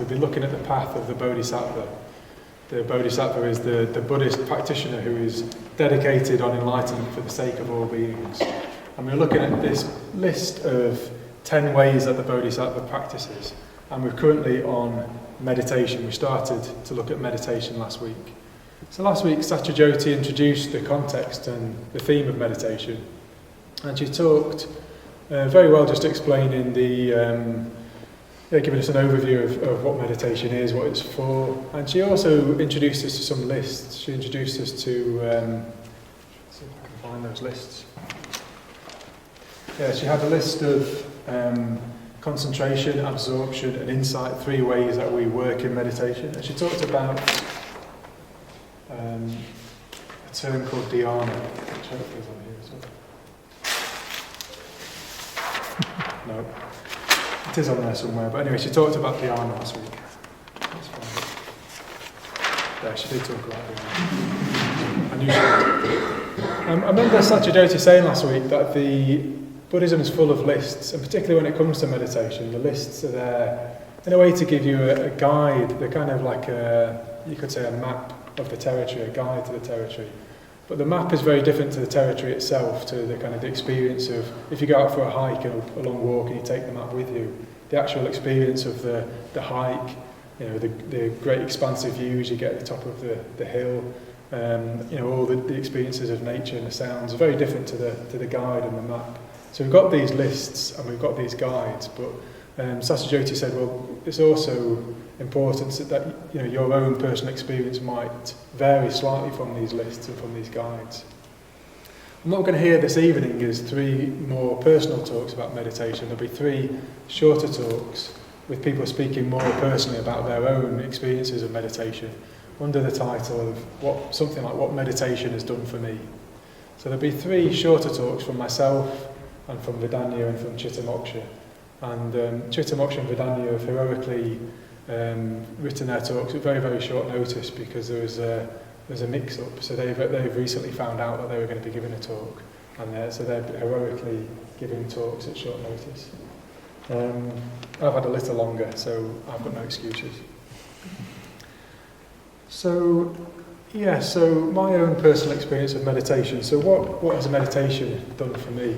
we've been looking at the path of the Bodhisattva. The Bodhisattva is the Buddhist practitioner who is dedicated on enlightenment for the sake of all beings. And we're looking at this list of 10 ways that the Bodhisattva practices. And we're currently on meditation. We started to look at meditation last week. So last week, Satyajoti introduced the context and the theme of meditation. And she talked very well just explaining giving us an overview of what meditation is, what it's for. And she also introduced us to some lists. She introduced us to, let's see if I can find those lists. Yeah, she had a list of concentration, absorption and insight, 3 ways that we work in meditation. And she talked about a term called dhyana, which hopefully is on here as well. No. It is on there somewhere, but anyway, she talked about dhyana last week. Let's find it. Yeah, she did talk about dhyana. I knew she would. I remember Satyajoti saying last week that Buddhism is full of lists, and particularly when it comes to meditation, the lists are there in a way to give you a guide. They're kind of like you could say a map of the territory, a guide to the territory. But the map is very different to the territory itself, to the kind of the experience of, if you go out for a hike or a long walk and you take the map with you, the actual experience of the hike, the great expansive views you get at the top of the hill, all the experiences of nature and the sounds are very different to the guide and the map. So we've got these lists and we've got these guides, but Satyajoti said, well, it's also important that your own personal experience might vary slightly from these lists and from these guides. And what we're going to hear this evening is 3 more personal talks about meditation. There'll be 3 shorter talks with people speaking more personally about their own experiences of meditation under the title of something like what meditation has done for me. So there'll be 3 shorter talks from myself and from Vadanya and from Cittamoksa. And Cittamoksa and Vadanya have heroically written their talks at very, very short notice because there's a mix-up. So they've recently found out that they were going to be giving a talk, and so they're heroically giving talks at short notice. I've had a little longer, so I've got no excuses. So my own personal experience of meditation. So what has meditation done for me?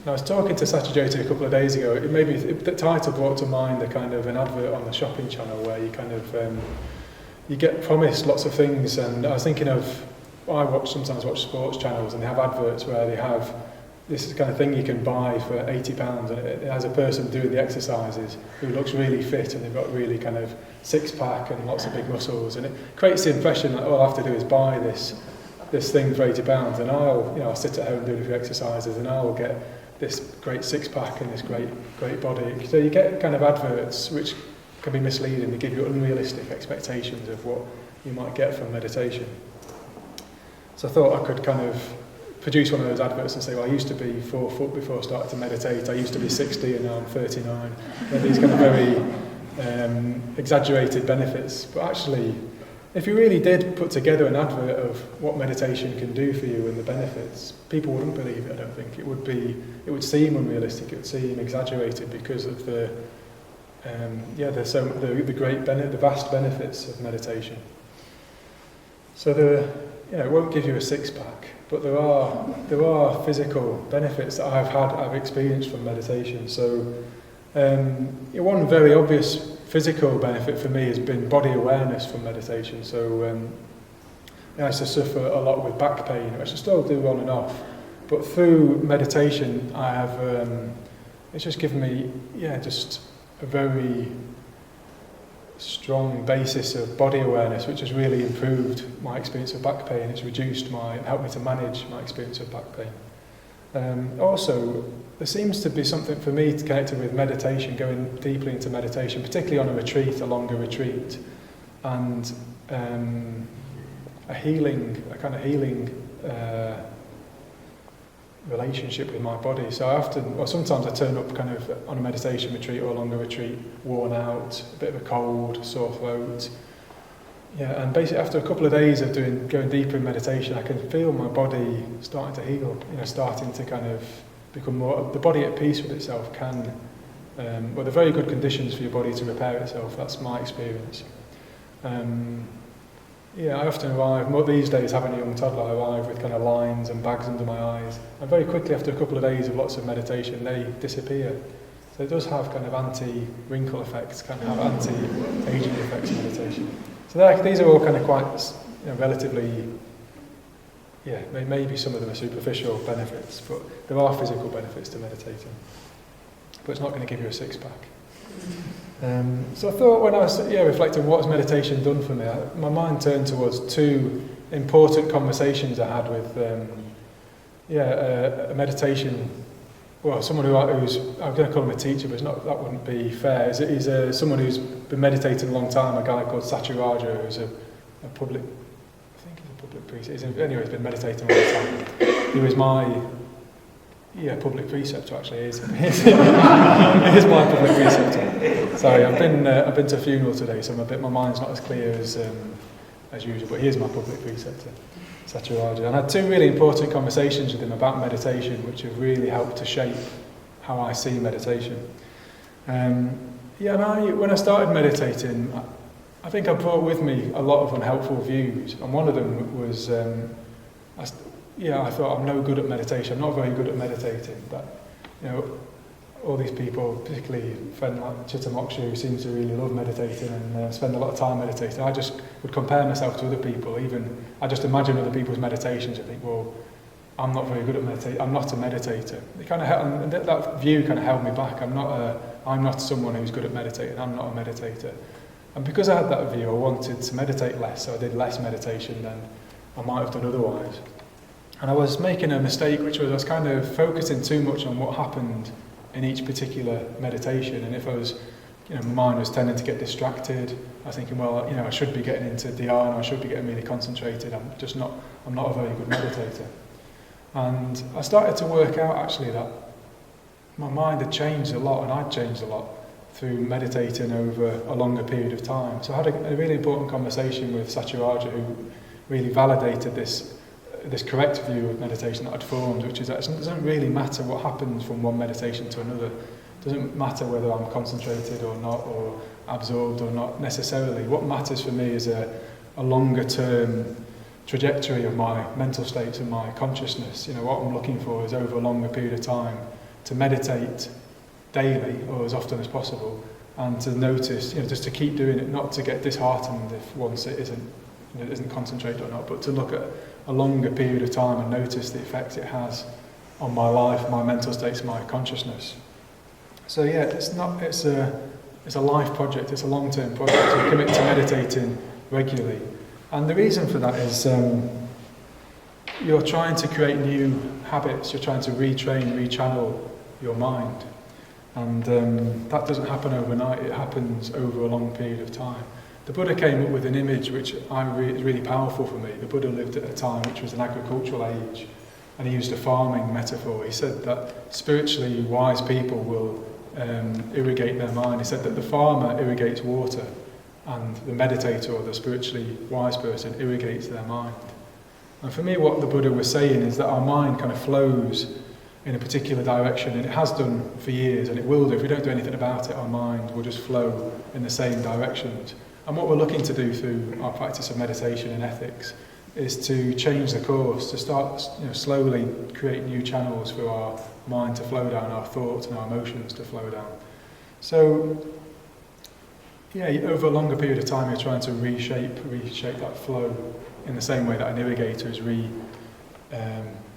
And I was talking to Satyajoti a couple of days ago. The title brought to mind an advert on the shopping channel where you you get promised lots of things. And I was thinking of, I sometimes watch sports channels and they have adverts where they have this kind of thing you can buy for £80, and it has a person doing the exercises who looks really fit and they've got really kind of six-pack and lots of big muscles, and it creates the impression that all I have to do is buy this thing for £80, and I'll sit at home doing a few exercises and I'll get this great six-pack and this great body. So you get kind of adverts which can be misleading. They give you unrealistic expectations of what you might get from meditation. So I thought I could kind of produce one of those adverts and say, well, I used to be 4 foot before I started to meditate, I used to be 60 and now I'm 39. And these kind of very exaggerated benefits. But actually, if you really did put together an advert of what meditation can do for you and the benefits, people wouldn't believe it, I don't think. It would seem unrealistic, it would seem exaggerated because of the vast benefits of meditation. So it won't give you a six-pack, but there are physical benefits that I've experienced from meditation. So one very obvious physical benefit for me has been body awareness from meditation. So I used to suffer a lot with back pain, which I still do on and off. But through meditation, I have it's just given me just a very strong basis of body awareness, which has really improved my experience of back pain. It's helped me to manage my experience of back pain. Also, there seems to be something for me connected with meditation, going deeply into meditation, particularly on a longer retreat, and a kind of healing relationship with my body. So sometimes I turn up kind of on a meditation retreat or a longer retreat, worn out, a bit of a cold, sore throat. Yeah, and basically after a couple of days of going deeper in meditation, I can feel my body starting to heal, starting to kind of become more, the body at peace with itself can But they're very good conditions for your body to repair itself. That's my experience. I often arrive, these days having a young toddler, I arrive with kind of lines and bags under my eyes, and very quickly after a couple of days of lots of meditation they disappear. So it does have kind of anti-wrinkle effects, kind of have anti-aging effects of meditation. So these are all kind of quite relatively, maybe some of them are superficial benefits, but there are physical benefits to meditating. But it's not going to give you a six-pack. So I thought when I was reflecting what has meditation done for me, my mind turned towards two important conversations I had with a meditation, someone who's, I'm going to call him a teacher, but that wouldn't be fair. He's someone who's been meditating a long time, a guy called Satyaraja, who's a public, I think he's a public priest. He's been meditating a long time. He was my public preceptor actually. He is my public preceptor. Sorry, I've been to a funeral today, so my mind's not as clear as usual. But he is my public preceptor, Satyaraja. And I had two really important conversations with him about meditation, which have really helped to shape how I see meditation. When I started meditating, I think I brought with me a lot of unhelpful views, and one of them was. I thought I'm no good at meditation. I'm not very good at meditating, but all these people, particularly a friend like Cittamoksa, who seems to really love meditating and spend a lot of time meditating. I just would compare myself to other people. Even I just imagine other people's meditations and think, well, I'm not very good at meditating. I'm not a meditator. That view kind of held me back. I'm not someone who's good at meditating. I'm not a meditator. And because I had that view, I wanted to meditate less, so I did less meditation than I might have done otherwise. And I was making a mistake, which was I was kind of focusing too much on what happened in each particular meditation. And if I was, my mind was tending to get distracted, I was thinking, I should be getting into dhyana, I should be getting really concentrated. I'm not a very good meditator. And I started to work out actually that my mind had changed a lot, and I'd changed a lot through meditating over a longer period of time. So I had a really important conversation with Satyaraja, who really validated this correct view of meditation that I'd formed, which is that it doesn't really matter what happens from one meditation to another. It doesn't matter whether I'm concentrated or not, or absorbed or not necessarily. What matters for me is a longer term trajectory of my mental states and my consciousness. What I'm looking for is over a longer period of time to meditate daily or as often as possible, and to notice, just to keep doing it, not to get disheartened if once it isn't concentrated or not, but to look at a longer period of time and notice the effects it has on my life, my mental states, my consciousness. So it's a life project, it's a long-term project. You commit to meditating regularly. And the reason for that is you're trying to create new habits, you're trying to retrain, rechannel your mind. And that doesn't happen overnight, it happens over a long period of time. The Buddha came up with an image which is really powerful for me. The Buddha lived at a time which was an agricultural age, and he used a farming metaphor. He said that spiritually wise people will irrigate their mind. He said that the farmer irrigates water, and the meditator or the spiritually wise person irrigates their mind. And for me, what the Buddha was saying is that our mind kind of flows in a particular direction, and it has done for years, and it will do. If we don't do anything about it, our mind will just flow in the same directions. And what we're looking to do through our practice of meditation and ethics is to change the course, to start slowly create new channels for our mind to flow down, our thoughts and our emotions to flow down. So, over a longer period of time, you're trying to reshape that flow in the same way that an irrigator is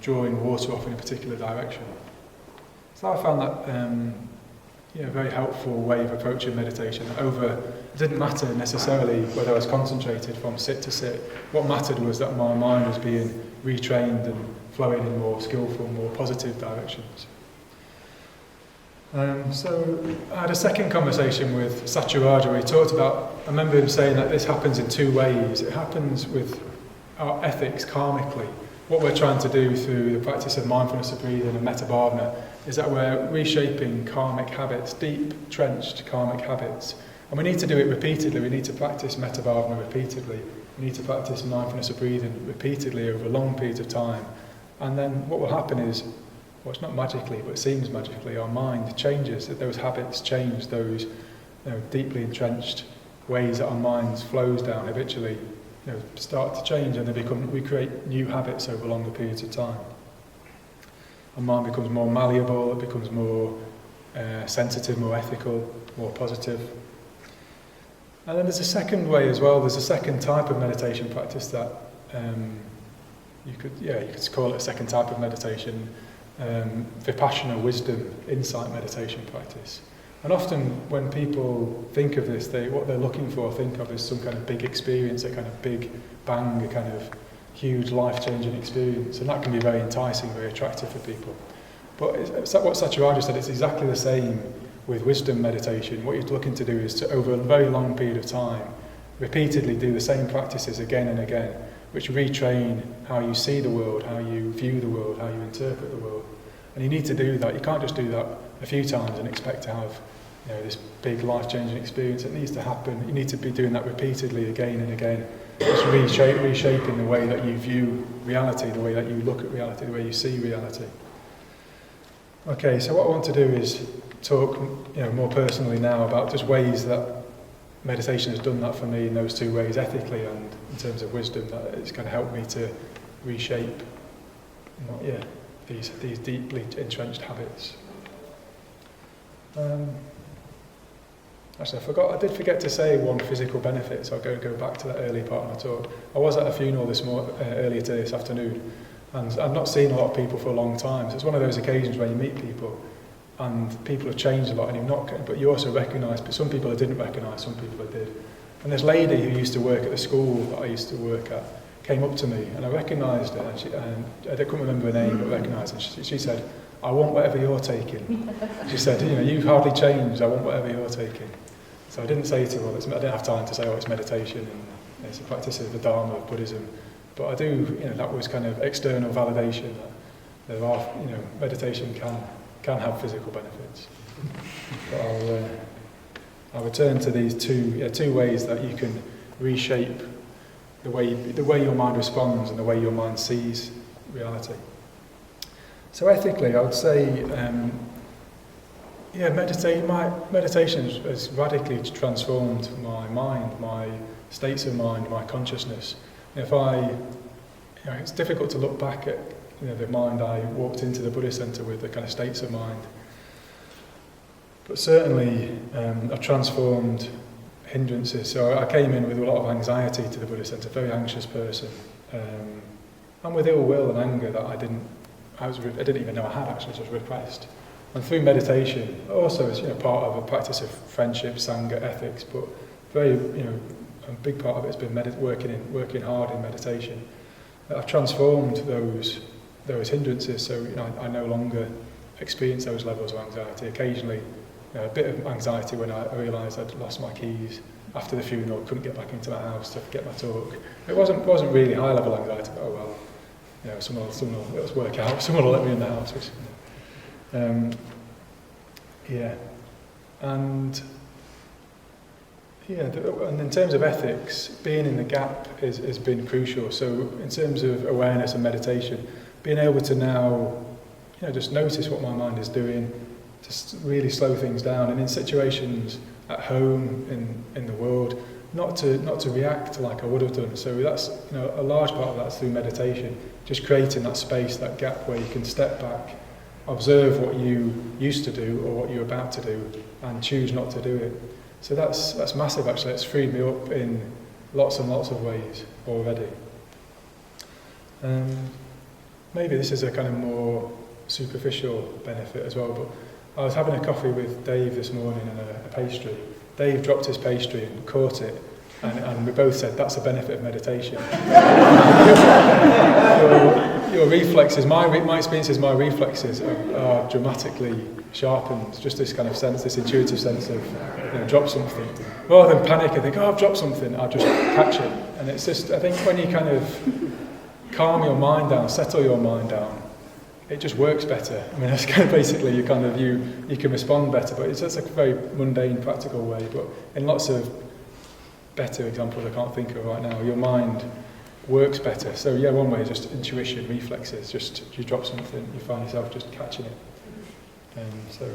drawing water off in a particular direction. So I found that a very helpful way of approaching meditation. It didn't matter necessarily whether I was concentrated from sit to sit. What mattered was that my mind was being retrained and flowing in more skillful, more positive directions. So I had a second conversation with Satyaraja where he talked about, I remember him saying that this happens in two ways. It happens with our ethics karmically. What we're trying to do through the practice of mindfulness of breathing and metta bhavana is that we're reshaping karmic habits, deep, trenched karmic habits. And we need to do it repeatedly. We need to practice metta bhavana repeatedly. We need to practice mindfulness of breathing repeatedly over long periods of time. And then what will happen is well, it's not magically, but it seems magically, our mind changes, that those habits change, those deeply entrenched ways that our mind flows down habitually start to change, and we create new habits over longer periods of time. Our mind becomes more malleable, it becomes more sensitive, more ethical, more positive. And then there's a second way as well, there's a second type of meditation practice that you could call it a second type of meditation, vipassana, wisdom, insight meditation practice. And often when people think of this, what they're looking for, think of as some kind of big experience, a kind of big bang, a kind of huge life-changing experience. And that can be very enticing, very attractive for people. But what Satyaraja said, it's exactly the same with wisdom meditation. What you're looking to do is to, over a very long period of time, repeatedly do the same practices again and again, which retrain how you see the world, how you view the world, how you interpret the world. And you need to do that. You can't just do that a few times and expect to have this big life-changing experience. It needs to happen. You need to be doing that repeatedly again and again. Just reshaping the way that you view reality, the way that you look at reality, the way you see reality. Okay, so what I want to do is talk more personally now about just ways that meditation has done that for me in those two ways, ethically and in terms of wisdom, that it's going to help me to reshape these deeply entrenched habits. Actually, I did forget to say one physical benefit, so I'll go back to that early part of my talk. I was at a funeral earlier today, this afternoon, and I've not seen a lot of people for a long time. So it's one of those occasions where you meet people, and people have changed a lot, and but you also recognise, but some people I didn't recognise, some people I did. And this lady who used to work at the school that I used to work at came up to me, and I recognised her, and I couldn't remember her name, but recognised her. She said, "I want whatever you're taking." She said, "You've hardly changed, I want whatever you're taking." So I didn't say to her, I didn't have time to say, it's meditation, and it's a practice of the Dharma of Buddhism. But I do, that was kind of external validation that there are, meditation can have physical benefits. But I'll return to these two ways that you can reshape the way your mind responds and the way your mind sees reality. So ethically, I would say, meditation has radically transformed my mind, my states of mind, my consciousness. It's difficult to look back at the mind I walked into the Buddhist Centre with, the kind of states of mind. But certainly, I've transformed hindrances. So I came in with a lot of anxiety to the Buddhist Centre, very anxious person, and with ill will and anger that I didn't even know I had actually, just repressed. And through meditation, also it's part of a practice of friendship, Sangha, ethics, but very a big part of it has been working hard in meditation. I've transformed those hindrances, so I no longer experience those levels of anxiety. Occasionally, a bit of anxiety when I realised I'd lost my keys after the funeral, couldn't get back into my house to get my talk. It wasn't really high level anxiety, but someone will let's work out. Someone will let me in the house. And in terms of ethics, being in the gap has been crucial. So in terms of awareness and meditation, being able to now, just notice what my mind is doing, just really slow things down, and in situations at home, in the world, not to react like I would have done. So that's a large part of that's through meditation, just creating that space, that gap where you can step back, observe what you used to do or what you're about to do, and choose not to do it. So that's massive actually. It's freed me up in lots and lots of ways already. Maybe this is a kind of more superficial benefit as well, but I was having a coffee with Dave this morning and a pastry. Dave dropped his pastry and caught it, and we both said that's a benefit of meditation. Your reflexes, my experience is my reflexes are dramatically sharpened. Just this kind of sense, this intuitive sense of drop something. Rather than panic and think, I've dropped something, I'll just catch it. And it's just, I think when you kind of calm your mind down, settle your mind down, it just works better. I mean, that's kind of basically you can respond better, but it's just a very mundane, practical way. But in lots of better examples I can't think of right now, your mind works better. So yeah, one way is just intuition, reflexes. Just you drop something, you find yourself just catching it. So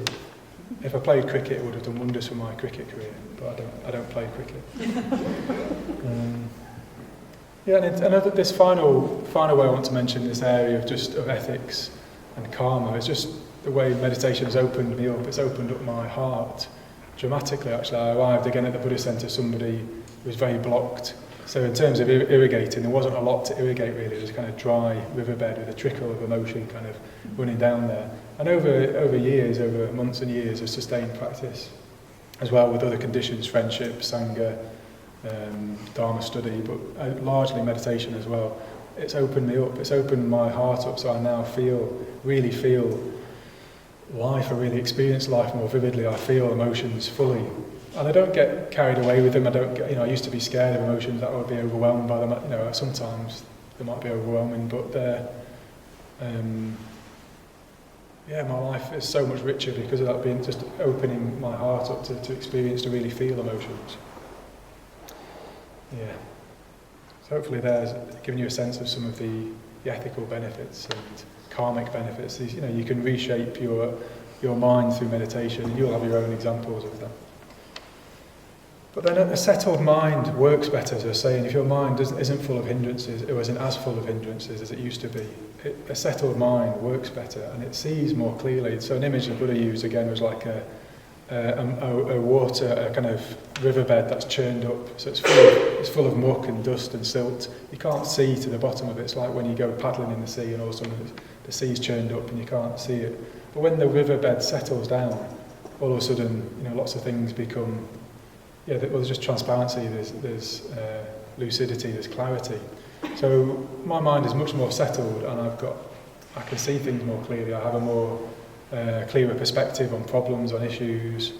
if I played cricket, it would have done wonders for my cricket career. But I don't play cricket. And this final way I want to mention this area of ethics and karma is just the way meditation has opened me up. It's opened up my heart dramatically. Actually, I arrived again at the Buddhist Centre. Somebody was very blocked. So in terms of irrigating, there wasn't a lot to irrigate really. It was a kind of dry riverbed with a trickle of emotion kind of running down there. And over years, over months and years of sustained practice, as well with other conditions, friendship, Sangha, Dharma study, but largely meditation as well. It's opened me up. It's opened my heart up, so I now really feel life. I really experience life more vividly. I feel emotions fully. And I don't get carried away with them. I used to be scared of emotions, that I would be overwhelmed by them. Sometimes they might be overwhelming, but my life is so much richer because of that, being just opening my heart up to experience, to really feel emotions. Yeah. So hopefully there's giving you a sense of some of the ethical benefits and karmic benefits. You can reshape your mind through meditation, and you'll have your own examples of that. But then a settled mind works better, as I was saying. If your mind isn't full of hindrances, it wasn't as full of hindrances as it used to be. A settled mind works better, and it sees more clearly. So an image the Buddha used again was like a water, a kind of riverbed that's churned up. So it's full of muck and dust and silt. You can't see to the bottom of it. It's like when you go paddling in the sea and all of a sudden the sea's churned up and you can't see it. But when the riverbed settles down, all of a sudden, lots of things become. There's just transparency. There's lucidity. There's clarity. So my mind is much more settled, and I can see things more clearly. I have a more clearer perspective on problems, on issues,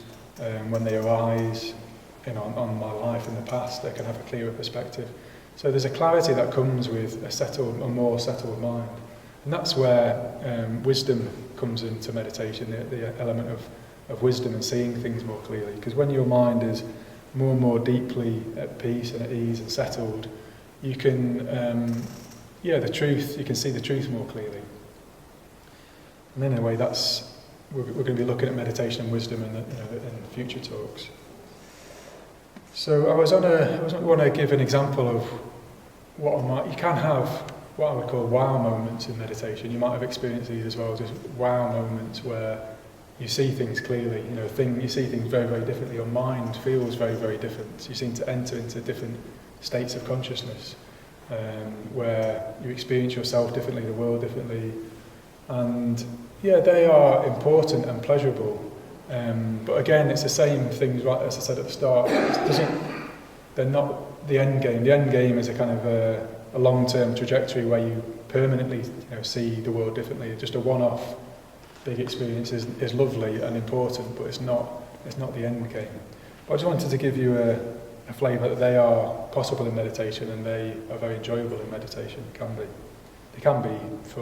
when they arise, on my life in the past. I can have a clearer perspective. So there's a clarity that comes with a more settled mind, and that's where wisdom comes into meditation. The element of wisdom and seeing things more clearly. Because when your mind is more and more deeply at peace and at ease and settled, you can, you can see the truth more clearly. And in a way, we're going to be looking at meditation and wisdom in future talks. So I want to give an example of you can have what I would call wow moments in meditation. You might have experienced these as well, just wow moments where you see things clearly. You see things very, very differently. Your mind feels very, very different. You seem to enter into different states of consciousness, where you experience yourself differently, the world differently, and they are important and pleasurable. But again, it's the same things, right? As I said at the start, they're not the end game. The end game is a kind of a long-term trajectory where you permanently, see the world differently. Just a one-off big experience is lovely and important, but it's not the end game. But I just wanted to give you a flavour that they are possible in meditation, and they are very enjoyable in meditation. They can be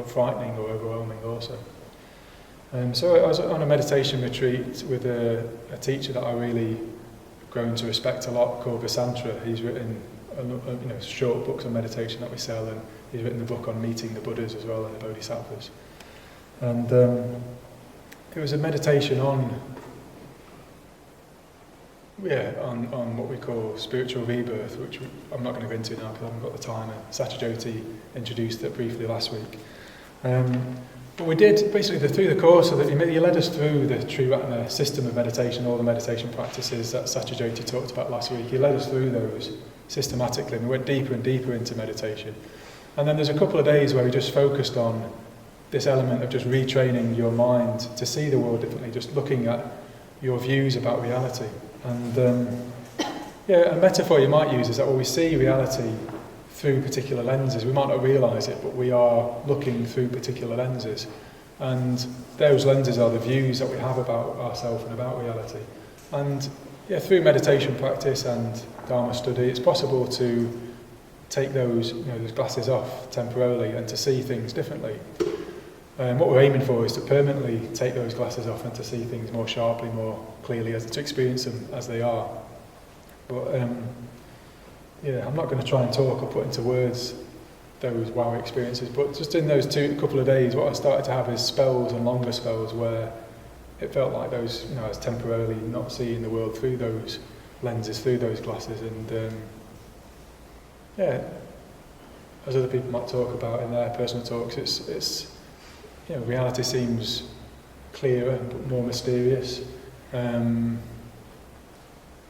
frightening or overwhelming also. So I was on a meditation retreat with a teacher that I really grown to respect a lot, called Bodhisattva. He's written short books on meditation that we sell, and he's written a book on meeting the Buddhas as well, and the Bodhisattvas. And it was a meditation on what we call spiritual rebirth, which I'm not going to go into now because I haven't got the time. Satyajoti introduced it briefly last week. But we did, basically through the course of it, he led us through the Triratna system of meditation, all the meditation practices that Satyajoti talked about last week. He led us through those systematically, and we went deeper and deeper into meditation. And then there's a couple of days where we just focused on this element of just retraining your mind to see the world differently, just looking at your views about reality. And a metaphor you might use is that we see reality through particular lenses. We might not realise it, but we are looking through particular lenses. And those lenses are the views that we have about ourselves and about reality. And through meditation practice and Dharma study, it's possible to take those glasses off temporarily and to see things differently. What we're aiming for is to permanently take those glasses off and to see things more sharply, more clearly, to experience them as they are. But I'm not going to try and talk or put into words those wow experiences. But just in those couple of days, what I started to have is spells and longer spells where it felt like those, I was temporarily not seeing the world through those lenses, through those glasses, and as other people might talk about in their personal talks, it's reality seems clearer, but more mysterious.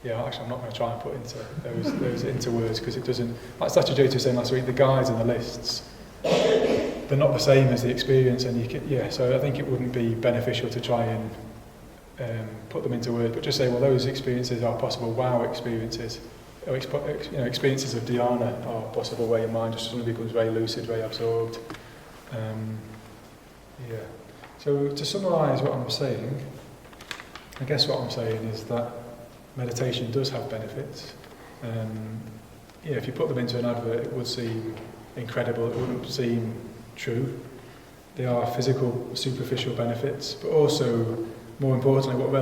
Actually, I'm not going to try and put into those into words, because it doesn't. Like Satyajita was saying last week, the guides and the lists, they're not the same as the experience, and so I think it wouldn't be beneficial to try and put them into words, but just say, well, those experiences are possible. Wow experiences, or experiences of dhyana are possible, where your mind just suddenly becomes very lucid, very absorbed. So to summarise what I'm saying, I guess what I'm saying is that meditation does have benefits. If you put them into an advert, it would seem incredible, it wouldn't seem true. They are physical, superficial benefits, but also, more importantly, what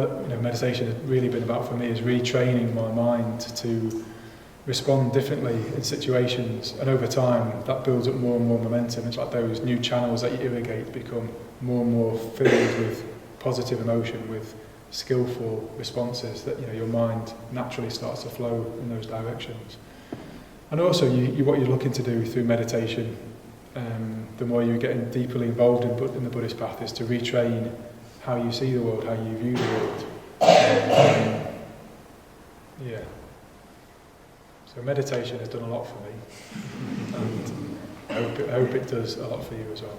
meditation has really been about for me is retraining my mind to respond differently in situations, and over time that builds up more and more momentum. It's like those new channels that you irrigate become more and more filled with positive emotion, with skillful responses, that your mind naturally starts to flow in those directions. And also what you're looking to do through meditation, the more you're getting deeply involved in the Buddhist path, is to retrain how you see the world, how you view the world. So meditation has done a lot for me, and I hope it does a lot for you as well.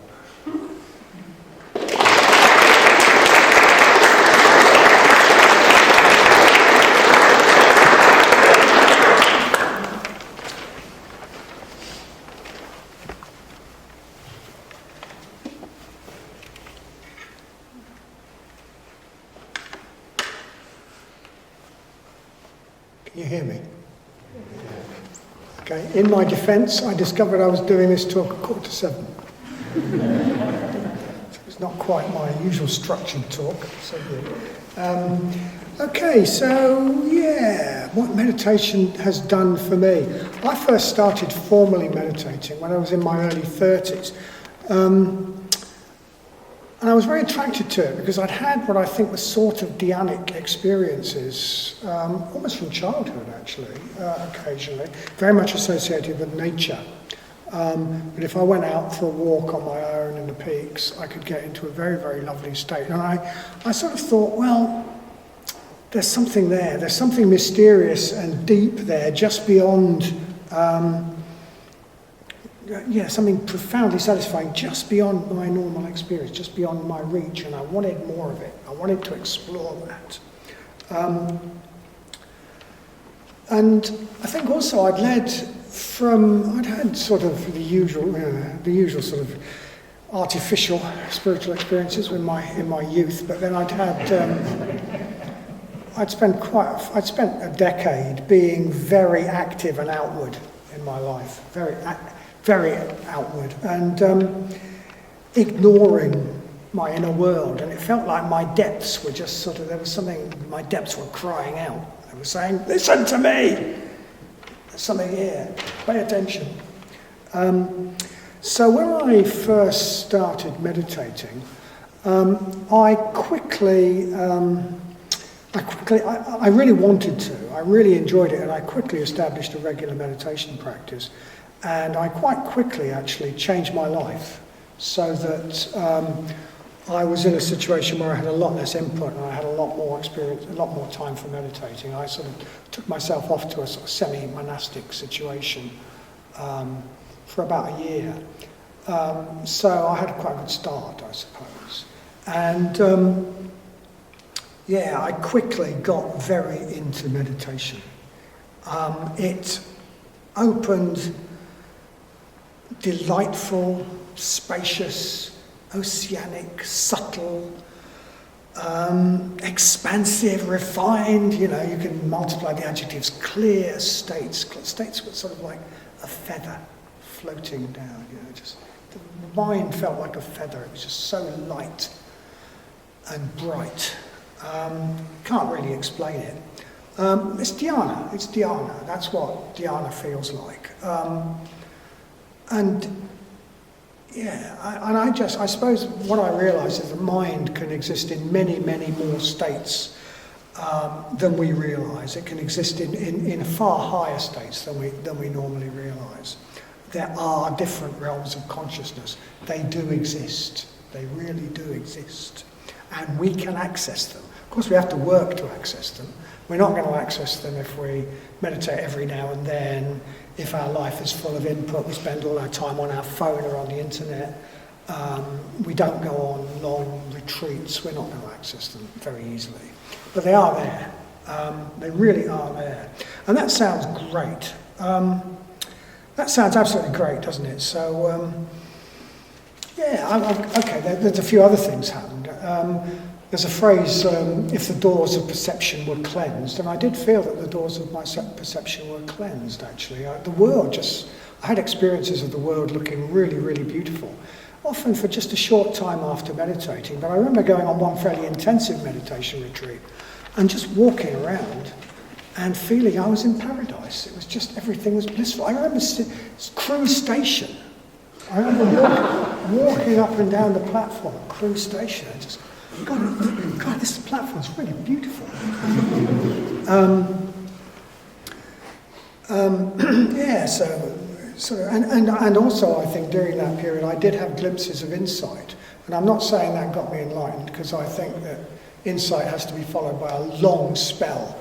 Can you hear me? Okay. In my defence, I discovered I was doing this talk at 6:45. So it's not quite my usual structured talk. So what meditation has done for me. I first started formally meditating when I was in my early 30s. And I was very attracted to it because I'd had what I think were sort of dhyanic experiences, almost from childhood actually, occasionally, very much associated with nature. But if I went out for a walk on my own in the peaks, I could get into a very, very lovely state. And I sort of thought, well, there's something there, there's something mysterious and deep there, just beyond something profoundly satisfying, just beyond my normal experience, just beyond my reach, and I wanted more of it. I wanted to explore that. And I think also I'd had sort of the usual sort of artificial spiritual experiences in my youth, but then I'd spent a decade being very active and outward in my life, very outward, and ignoring my inner world. And it felt like my depths were just sort of, my depths were crying out. They were saying, listen to me! There's something here, pay attention. So when I first started meditating, I really wanted to, I really enjoyed it, and I quickly established a regular meditation practice. And I quite quickly actually changed my life so that I was in a situation where I had a lot less input and I had a lot more experience, a lot more time for meditating. I sort of took myself off to a sort of semi-monastic situation for about a year. So I had quite a good start, I suppose. And I quickly got very into meditation. It opened delightful, spacious, oceanic, subtle, expansive, refined, you can multiply the adjectives, clear states were sort of like a feather floating down, just the mind felt like a feather. It was just so light and bright. Can't really explain it. It's dhyana, that's what dhyana feels like. And I suppose what I realise is the mind can exist in many, many more states than we realise. It can exist in far higher states than we normally realise. There are different realms of consciousness. They do exist. They really do exist. And we can access them. Of course, we have to work to access them. We're not going to access them if we meditate every now and then, if our life is full of input, we spend all our time on our phone or on the internet. We don't go on long retreats. We're not going to access them very easily. But they are there. They really are there. And that sounds great. That sounds absolutely great, doesn't it? So, okay, there's a few other things happened. There's a phrase, if the doors of perception were cleansed, and I did feel that the doors of my perception were cleansed, actually. I had experiences of the world looking really, really beautiful, often for just a short time after meditating, but I remember going on one fairly intensive meditation retreat and just walking around and feeling I was in paradise. It was just, everything was blissful. I remember Crewe Station. I remember walking up and down the platform at Crewe Station and just, God, this platform's really beautiful. And also I think during that period I did have glimpses of insight. And I'm not saying that got me enlightened, because I think that insight has to be followed by a long spell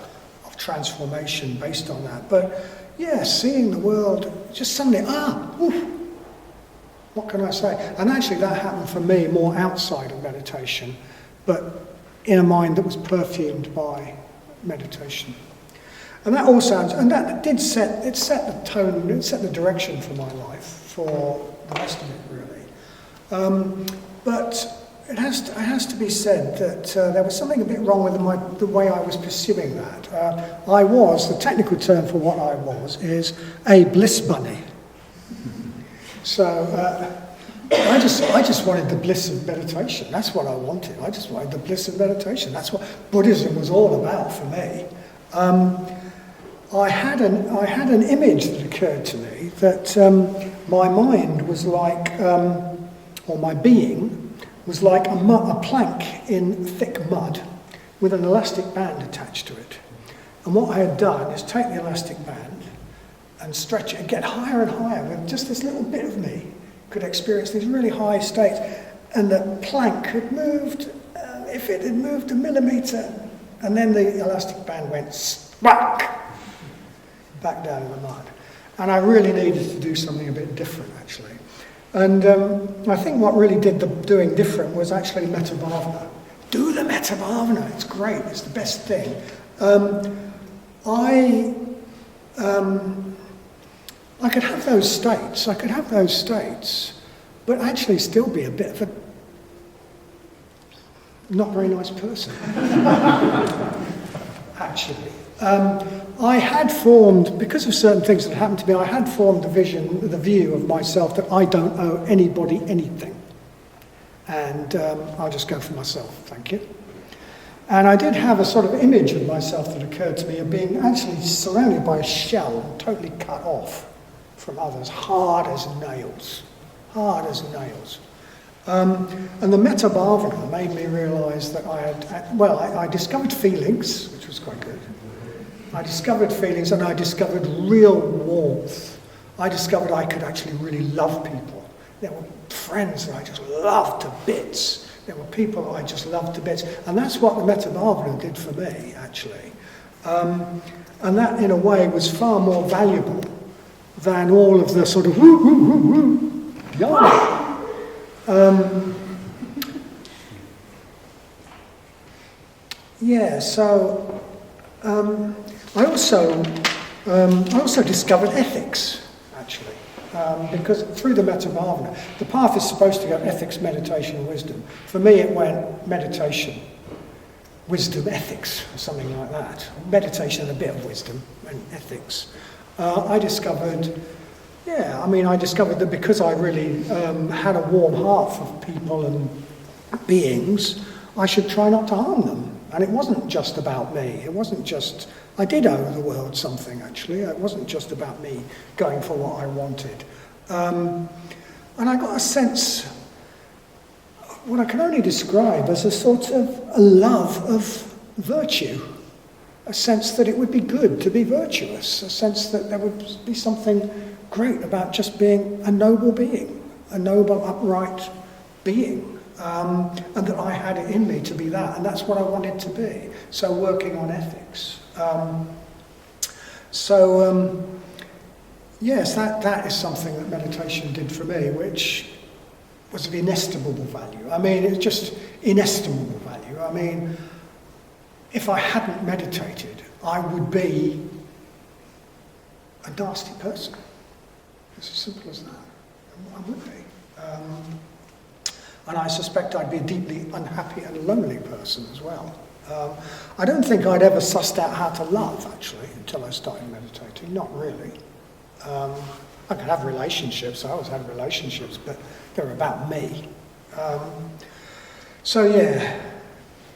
of transformation based on that. But yeah, seeing the world, just suddenly, what can I say? And actually that happened for me more outside of meditation, but in a mind that was perfumed by meditation. And that all sounds, and that did set the tone, it set the direction for my life, for the rest of it really. But it has to be said that there was something a bit wrong with the way I was pursuing that. The technical term for what I was is a bliss bunny. So I just wanted the bliss of meditation. That's what I wanted. I just wanted the bliss of meditation. That's what Buddhism was all about for me. I had an image that occurred to me that my mind was like, or my being was like a plank in thick mud with an elastic band attached to it. And what I had done is take the elastic band and stretch it and get higher and higher with just this little bit of me could experience these really high states, and the plank had moved, if it had moved a millimetre, and then the elastic band went smack back down in the mud. And I really needed to do something a bit different, actually. And I think what really did the doing different was actually metta bhavana. Do the metta bhavana, it's great, it's the best thing. I could have those states, but actually still be a bit of a not very nice person. Actually. I had formed, because of certain things that happened to me, I had formed the view of myself that I don't owe anybody anything. And I'll just go for myself, thank you. And I did have a sort of image of myself that occurred to me of being actually surrounded by a shell and totally cut off from others, hard as nails. And the metta bhavana made me realise that I discovered feelings, which was quite good. I discovered feelings and I discovered real warmth. I discovered I could actually really love people. There were friends that I just loved to bits. There were people I just loved to bits. And that's what the metta bhavana did for me, actually. And that, in a way, was far more valuable than all of the sort of woo, woo, woo, woo, yarn. So I also discovered ethics, actually, because through the metta bhavana, the path is supposed to go ethics, meditation, wisdom. For me, it went meditation, wisdom, ethics, or something like that. Meditation and a bit of wisdom and ethics. I discovered that because I really had a warm heart for people and beings, I should try not to harm them. And it wasn't just about me. I did owe the world something, actually. It wasn't just about me going for what I wanted. And I got a sense, what I can only describe as a sort of a love of virtue, a sense that it would be good to be virtuous, a sense that there would be something great about just being a noble being, a noble, upright being, and that I had it in me to be that, and that's what I wanted to be. So working on ethics. Yes, that is something that meditation did for me, which was of inestimable value. I mean, it's just inestimable value. I mean, if I hadn't meditated, I would be a nasty person. It's as simple as that. I would be. And I suspect I'd be a deeply unhappy and lonely person as well. I don't think I'd ever sussed out how to love, actually, until I started meditating. Not really. I could have relationships. I always had relationships, but they're about me.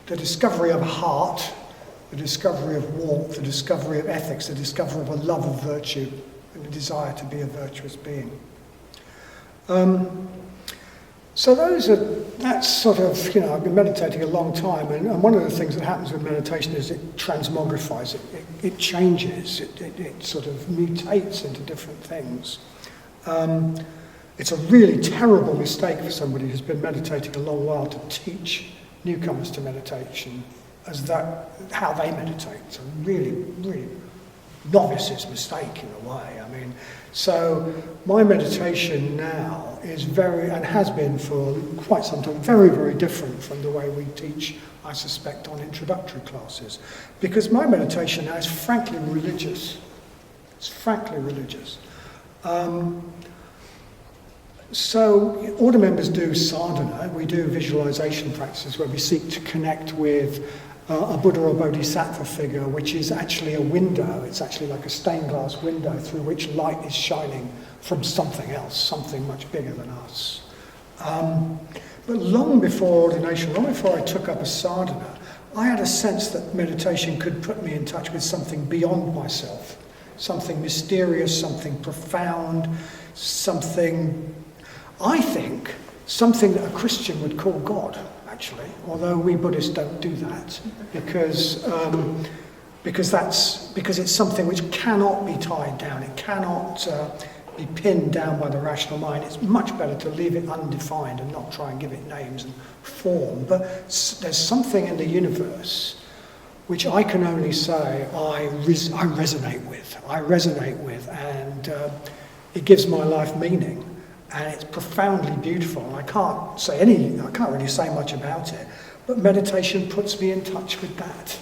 The discovery of a heart, the discovery of warmth, the discovery of ethics, the discovery of a love of virtue, and the desire to be a virtuous being. That's sort of, I've been meditating a long time, and one of the things that happens with meditation is it transmogrifies, it changes, it sort of mutates into different things. It's a really terrible mistake for somebody who's been meditating a long while to teach newcomers to meditation as how they meditate. It's a really, really novice's mistake in a way. I mean, so my meditation now is and has been for quite some time, very, very different from the way we teach, I suspect, on introductory classes. Because my meditation now is frankly religious. It's frankly religious. So order members do sadhana. We do visualization practices where we seek to connect with a Buddha or Bodhisattva figure, which is actually a window. It's actually like a stained glass window through which light is shining from something else, something much bigger than us. But long before ordination, long before I took up a sadhana, I had a sense that meditation could put me in touch with something beyond myself, something mysterious, something profound, something that a Christian would call God. Actually, although we Buddhists don't do that, because it's something which cannot be tied down. It cannot be pinned down by the rational mind. It's much better to leave it undefined and not try and give it names and form. But there's something in the universe which I can only say I resonate with, and it gives my life meaning. And it's profoundly beautiful. I can't really say much about it, but meditation puts me in touch with that.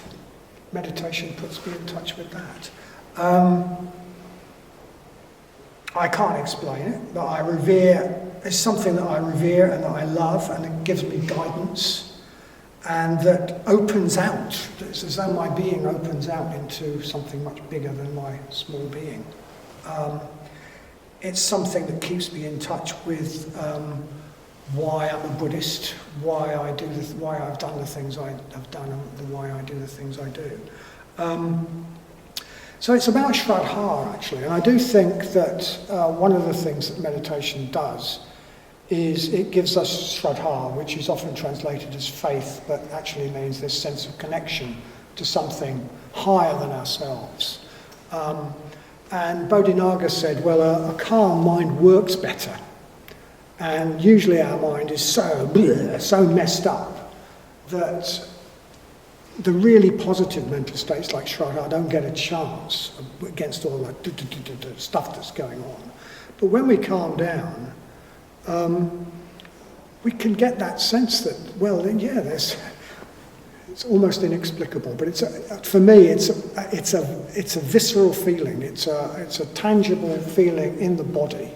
I can't explain it, but it's something that I revere and that I love, and it gives me guidance, and that opens out. It's as though my being opens out into something much bigger than my small being. It's something that keeps me in touch with why I'm a Buddhist, why I've done the things I have done, and why I do the things I do. So it's about Shraddha, actually, and I do think that one of the things that meditation does is it gives us Shraddha, which is often translated as faith, but actually means this sense of connection to something higher than ourselves. And Bodhinaga said, well, a calm mind works better. And usually our mind is so messed up that the really positive mental states like Shraddha don't get a chance against all that stuff that's going on. But when we calm down, we can get that sense that, it's almost inexplicable, but for me it's a visceral feeling. It's a tangible feeling in the body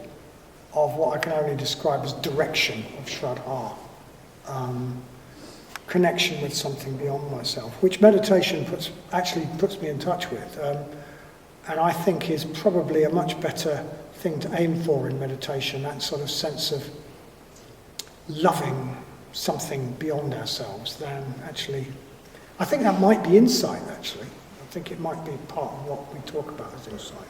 of what I can only describe as direction of Shraddha, connection with something beyond myself, which meditation puts me in touch with, and I think is probably a much better thing to aim for in meditation. That sort of sense of loving something beyond ourselves than actually. I think that might be insight, actually. I think it might be part of what we talk about as insight.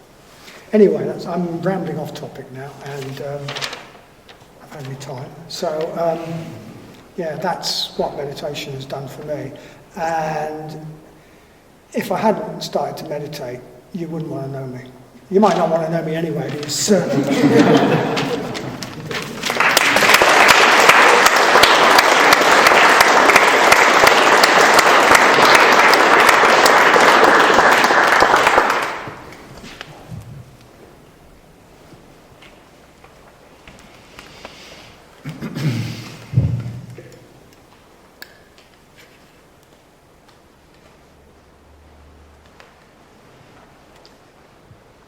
Anyway, I'm rambling off topic now, and I've had my time. So, yeah, that's what meditation has done for me. And if I hadn't started to meditate, you wouldn't want to know me. You might not want to know me anyway, but it's certainly...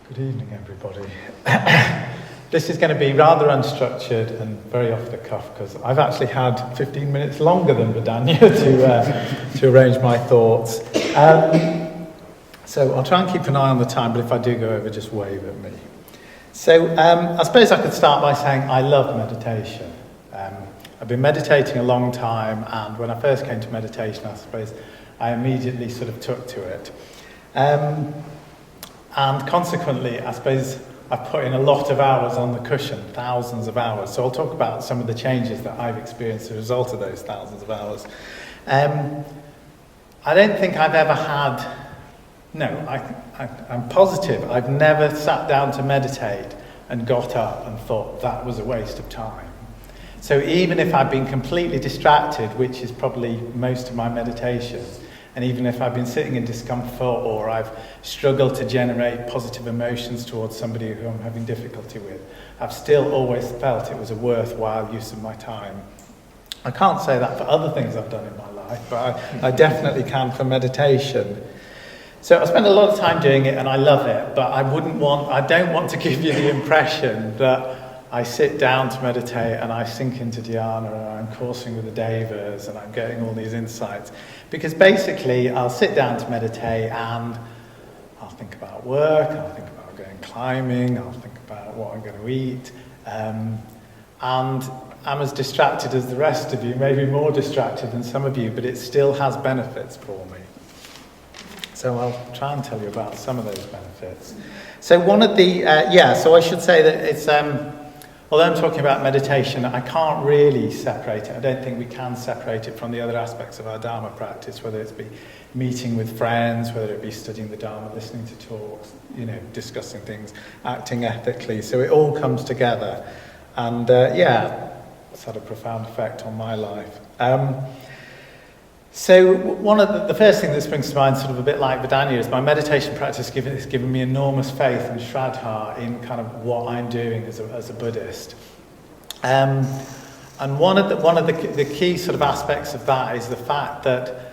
Good evening, everybody. This is going to be rather unstructured and very off the cuff because I've actually had 15 minutes longer than Vadanya to arrange my thoughts. So I'll try and keep an eye on the time, but if I do go over, just wave at me. So I suppose I could start by saying I love meditation. I've been meditating a long time, and when I first came to meditation, I suppose I immediately sort of took to it. And consequently, I suppose I've put in a lot of hours on the cushion, thousands of hours. So I'll talk about some of the changes that I've experienced as a result of those thousands of hours. I don't think I've ever had... No, I'm positive I've never sat down to meditate and got up and thought that was a waste of time. So even if I've been completely distracted, which is probably most of my meditations, and even if I've been sitting in discomfort or I've struggled to generate positive emotions towards somebody who I'm having difficulty with, I've still always felt it was a worthwhile use of my time. I can't say that for other things I've done in my life, but I definitely can for meditation. So I spend a lot of time doing it and I love it, but I don't want to give you the impression that I sit down to meditate and I sink into dhyana and I'm coursing with the devas and I'm getting all these insights. Because basically I'll sit down to meditate and I'll think about work, I'll think about going climbing, I'll think about what I'm going to eat. And I'm as distracted as the rest of you, maybe more distracted than some of you, but it still has benefits for me. So I'll try and tell you about some of those benefits. So one of the, so I should say that it's... although I'm talking about meditation, I can't really separate it. I don't think we can separate it from the other aspects of our Dharma practice, whether it be meeting with friends, whether it be studying the Dharma, listening to talks, discussing things, acting ethically. So it all comes together. And it's had a profound effect on my life. So one of the first thing that springs to mind, sort of a bit like Vadanya, is my meditation practice has given me enormous faith and shraddha in kind of what I'm doing as a Buddhist. And one of the key sort of aspects of that is the fact that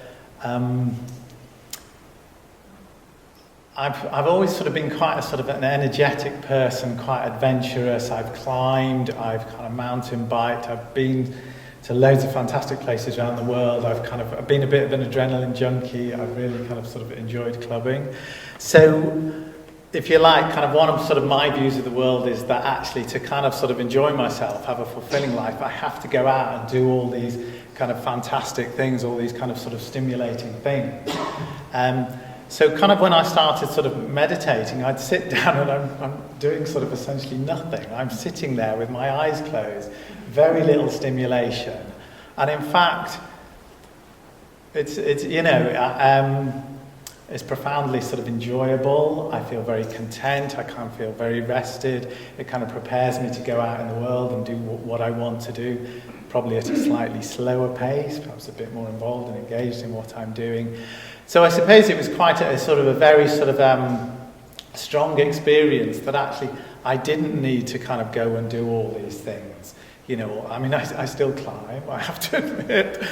I've always sort of been quite a sort of an energetic person, quite adventurous. I've climbed, I've kind of mountain biked, I've been to loads of fantastic places around the world. I've been a bit of an adrenaline junkie. I've really kind of sort of enjoyed clubbing. So, if you like, kind of one of sort of my views of the world is that actually to kind of sort of enjoy myself, have a fulfilling life, I have to go out and do all these kind of fantastic things, all these kind of sort of stimulating things. So kind of when I started sort of meditating, I'd sit down and I'm doing sort of essentially nothing. I'm sitting there with my eyes closed, very little stimulation. And in fact, it's profoundly sort of enjoyable. I feel very content. I kind of feel very rested. It kind of prepares me to go out in the world and do what I want to do, probably at a slightly slower pace, perhaps a bit more involved and engaged in what I'm doing. So I suppose it was quite a very sort of strong experience that actually I didn't need to kind of go and do all these things. I mean, I still climb, I have to admit,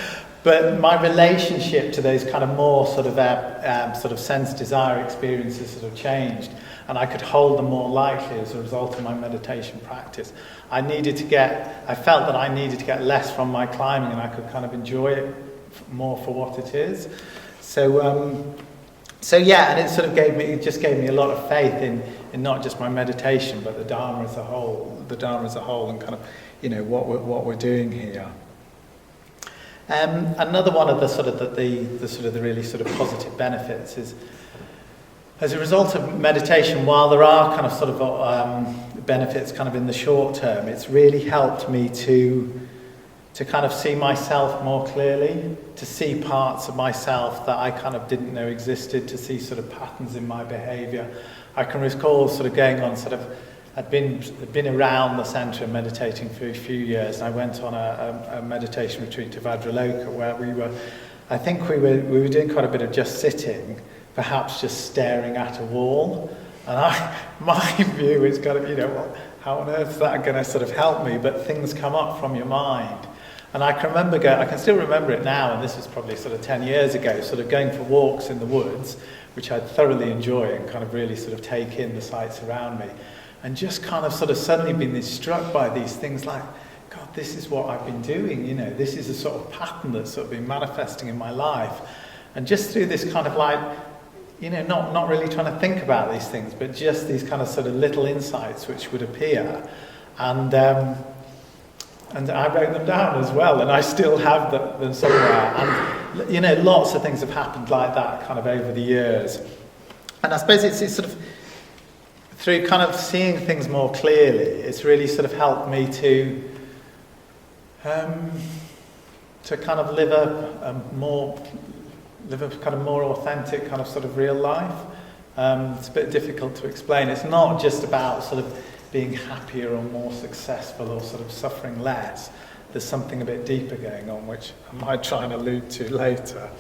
but my relationship to those kind of more sort of sense desire experiences sort of changed, and I could hold them more lightly as a result of my meditation practice. I felt that I needed to get less from my climbing, and I could kind of enjoy it more for what it is. So and it sort of gave me a lot of faith in not just my meditation, but the Dharma as a whole, and kind of, what we're doing here. Another one of the really sort of positive benefits is as a result of meditation, while there are kind of sort of benefits kind of in the short term, it's really helped me to kind of see myself more clearly, to see parts of myself that I kind of didn't know existed, to see sort of patterns in my behaviour. I can recall sort of going on sort of, I'd been around the centre and meditating for a few years, and I went on a meditation retreat to Vadanya where we were doing quite a bit of just sitting, perhaps just staring at a wall. And my view is kind of, well, how on earth is that going to sort of help me? But things come up from your mind. And I can still remember it now, and this was probably sort of 10 years ago, sort of going for walks in the woods, which I thoroughly enjoy and kind of really sort of take in the sights around me. And just kind of sort of suddenly being struck by these things like, God, this is what I've been doing, this is a sort of pattern that's sort of been manifesting in my life. And just through this kind of like, not really trying to think about these things, but just these kind of sort of little insights which would appear. And I wrote them down as well, and I still have them somewhere. And, lots of things have happened like that kind of over the years. And I suppose it's sort of, through kind of seeing things more clearly, it's really sort of helped me to kind of live a kind of more authentic kind of sort of real life. It's a bit difficult to explain. It's not just about sort of being happier or more successful or sort of suffering less. There's something a bit deeper going on, which I might try and allude to later.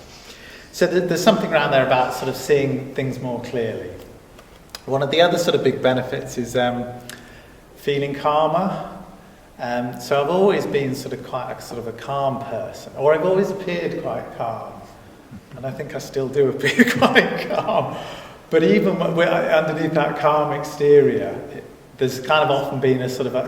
So there's something around there about sort of seeing things more clearly. One of the other sort of big benefits is feeling calmer. So I've always been sort of quite a sort of a calm person, or I've always appeared quite calm. And I think I still do appear quite calm. But even underneath that calm exterior, there's kind of often been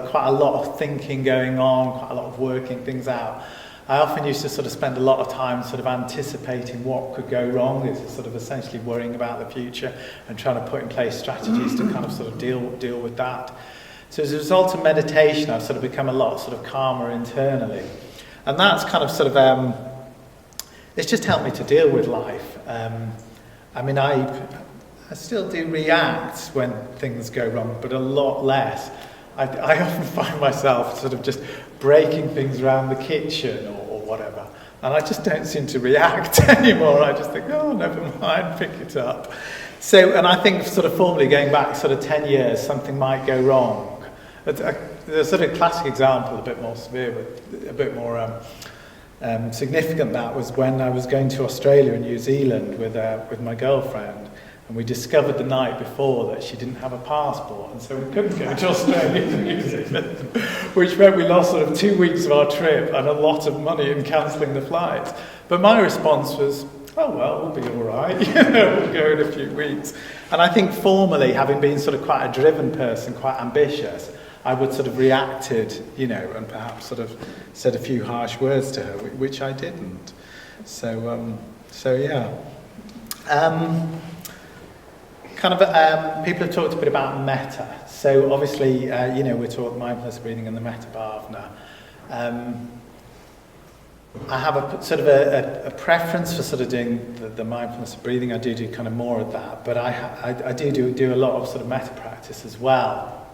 quite a lot of thinking going on, quite a lot of working things out. I often used to sort of spend a lot of time sort of anticipating what could go wrong. It's sort of essentially worrying about the future and trying to put in place strategies to kind of sort of deal with that. So as a result of meditation, I've sort of become a lot sort of calmer internally. And that's kind of sort of, it's just helped me to deal with life. I still do react when things go wrong, but a lot less. I often find myself sort of just breaking things around the kitchen or whatever, and I just don't seem to react anymore. I just think, oh, never mind, pick it up. So, and I think sort of formally going back sort of 10 years, something might go wrong. The sort of classic example, a bit more severe, but a bit more significant, that was when I was going to Australia and New Zealand with my girlfriend. And we discovered the night before that she didn't have a passport, and so we couldn't go to Australia and New Zealand, which meant we lost sort of 2 weeks of our trip and a lot of money in cancelling the flights. But my response was, oh well, we'll be all right, we'll go in a few weeks. And I think formally, having been sort of quite a driven person, quite ambitious, I would sort of reacted, and perhaps sort of said a few harsh words to her, which I didn't. So yeah. People have talked a bit about metta. So obviously, we're taught mindfulness breathing and the metta bhavana. I have a preference for sort of doing the mindfulness breathing. I do kind of more of that, but I do a lot of sort of metta practice as well,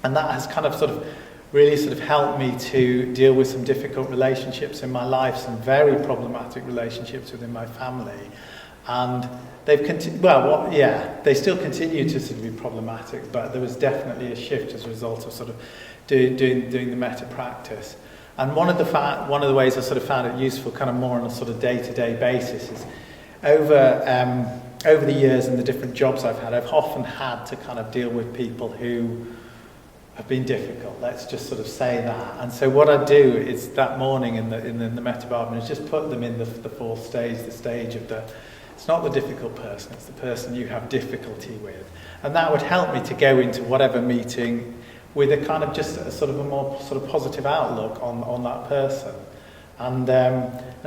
and that has kind of sort of really sort of helped me to deal with some difficult relationships in my life, some very problematic relationships within my family, and they've they still continue to sort of be problematic, but there was definitely a shift as a result of sort of doing the metta practice. And one of the ways I sort of found it useful, kind of more on a sort of day-to-day basis, is over the years and the different jobs I've had, I've often had to kind of deal with people who have been difficult. Let's just sort of say that. And so what I do is that morning in the metta bhavana is just put them in the fourth stage, the stage of the. It's not the difficult person, it's the person you have difficulty with. And that would help me to go into whatever meeting with a kind of just a sort of a more sort of positive outlook on that person. And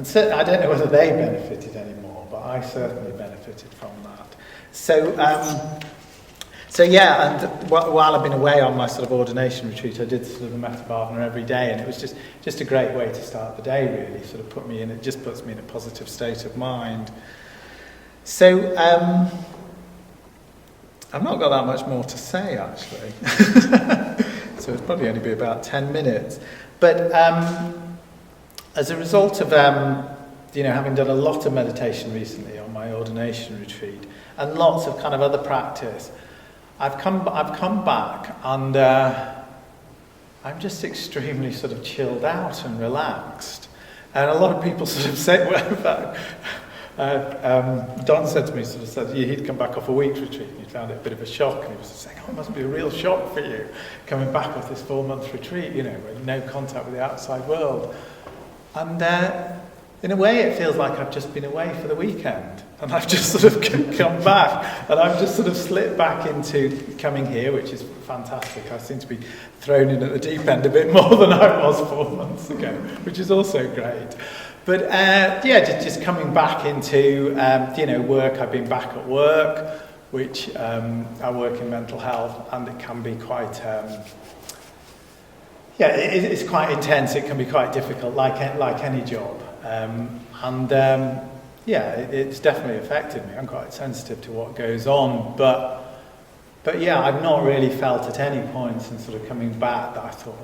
certainly, I don't know whether they benefited anymore, but I certainly benefited from that. So yeah, and while I've been away on my sort of ordination retreat, I did sort of the metta bhavana every day, and it was just a great way to start the day, really. Sort of it just puts me in a positive state of mind. So I've not got that much more to say, actually. So it'll probably only be about 10 minutes. But as a result of, having done a lot of meditation recently on my ordination retreat, and lots of kind of other practice, I've come back and I'm just extremely sort of chilled out and relaxed. And a lot of people sort of say, Don said to me, he'd come back off a week's retreat and he found it a bit of a shock, and he was saying, it must be a real shock for you coming back off this 4-month retreat, with no contact with the outside world. And in a way it feels like I've just been away for the weekend, and I've just sort of come back, and I've just sort of slipped back into coming here, which is fantastic. I seem to be thrown in at the deep end a bit more than I was 4 months ago, which is also great. But just coming back into work. I've been back at work, which I work in mental health, and it can be quite it's quite intense. It can be quite difficult, like any job, it's definitely affected me. I'm quite sensitive to what goes on, but I've not really felt at any point since sort of coming back that I thought,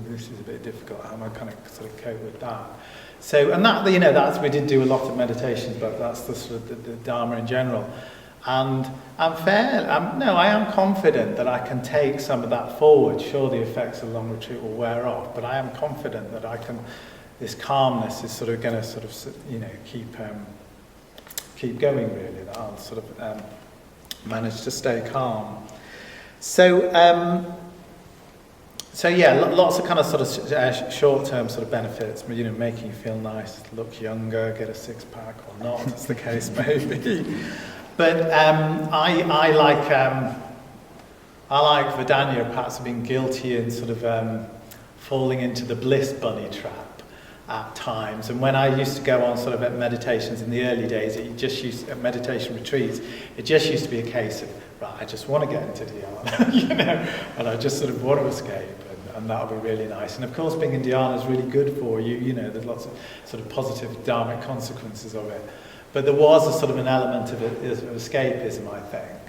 this is a bit difficult. How am I kind of sort of cope with that? So, and that, we did do a lot of meditations, but that's the sort of the Dharma in general. And I am confident that I can take some of that forward. Sure, the effects of long retreat will wear off, but I am confident that this calmness is sort of going to sort of, keep going, really, that I'll sort of manage to stay calm. So, lots of kind of sort of short-term sort of benefits, making you feel nice, look younger, get a six-pack or not, as the case may be. But I like Vadanya, perhaps being guilty and sort of falling into the bliss bunny trap at times. And when I used to go on sort of at meditations in the early days, at meditation retreats, it just used to be a case of, right, I just want to get into dhyana, and I just sort of want to escape, and that'll be really nice. And of course, being in dhyana is really good for you. There's lots of sort of positive dharmic consequences of it. But there was a sort of an element of escapism, I think.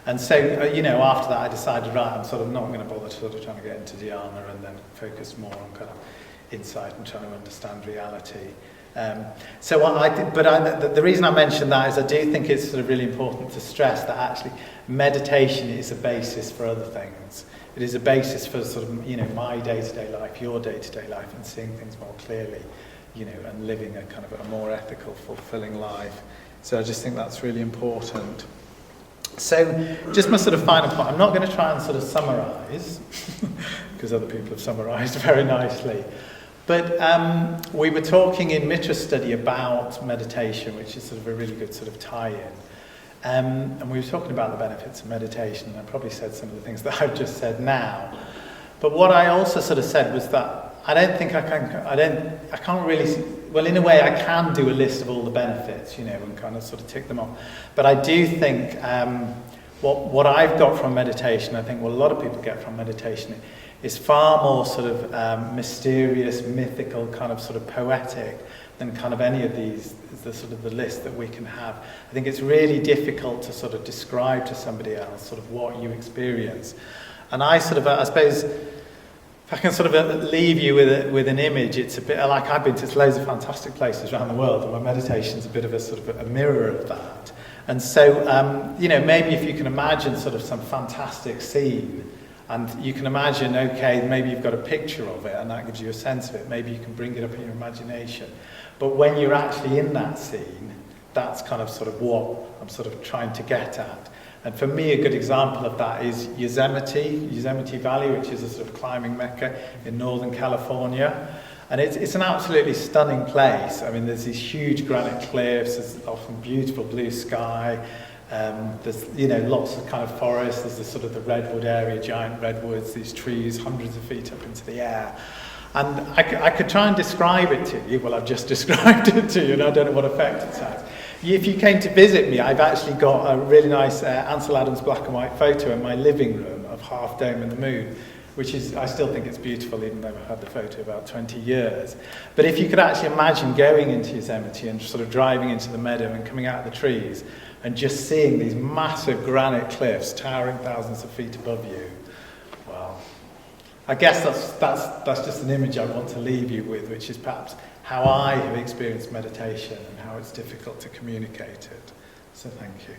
And so, after that, I decided, right, I'm sort of not going to bother sort of trying to get into dhyana, and then focus more on kind of insight and trying to understand reality. The reason I mention that is I do think it's sort of really important to stress that actually meditation is a basis for other things. It is a basis for sort of, my day-to-day life, your day-to-day life, and seeing things more clearly, and living a kind of a more ethical, fulfilling life. So I just think that's really important. So just my sort of final point, I'm not going to try and sort of summarise, because other people have summarised very nicely. But we were talking in Mitra's study about meditation, which is sort of a really good sort of tie-in. And we were talking about the benefits of meditation, and I probably said some of the things that I've just said now. But what I also sort of said was that I can't really, well, in a way I can do a list of all the benefits, and kind of sort of tick them off. But I do think what I've got from meditation, I think what a lot of people get from meditation is far more sort of mysterious, mythical, kind of sort of poetic than kind of any of these, the sort of the list that we can have. I think it's really difficult to sort of describe to somebody else sort of what you experience. And I suppose, if I can sort of leave you with an image, it's a bit like I've been to loads of fantastic places around the world, and my meditation's a bit of a sort of a mirror of that. And so, maybe if you can imagine sort of some fantastic scene, and you can imagine, okay, maybe you've got a picture of it, and that gives you a sense of it. Maybe you can bring it up in your imagination. But when you're actually in that scene, that's kind of sort of what I'm sort of trying to get at. And for me, a good example of that is Yosemite Valley, which is a sort of climbing mecca in Northern California. And it's an absolutely stunning place. I mean, there's these huge granite cliffs, there's often beautiful blue sky, there's, lots of kind of forests, there's the sort of the redwood area, giant redwoods, these trees hundreds of feet up into the air. And I could try and describe it to you. Well, I've just described it to you, and I don't know what effect it has. If you came to visit me, I've actually got a really nice Ansel Adams black and white photo in my living room of Half Dome and the Moon, which is, I still think it's beautiful, even though I've had the photo about 20 years. But if you could actually imagine going into Yosemite and sort of driving into the meadow and coming out of the trees, and just seeing these massive granite cliffs towering thousands of feet above you, well, I guess that's just an image I want to leave you with, which is perhaps how I have experienced meditation and how it's difficult to communicate it. So thank you.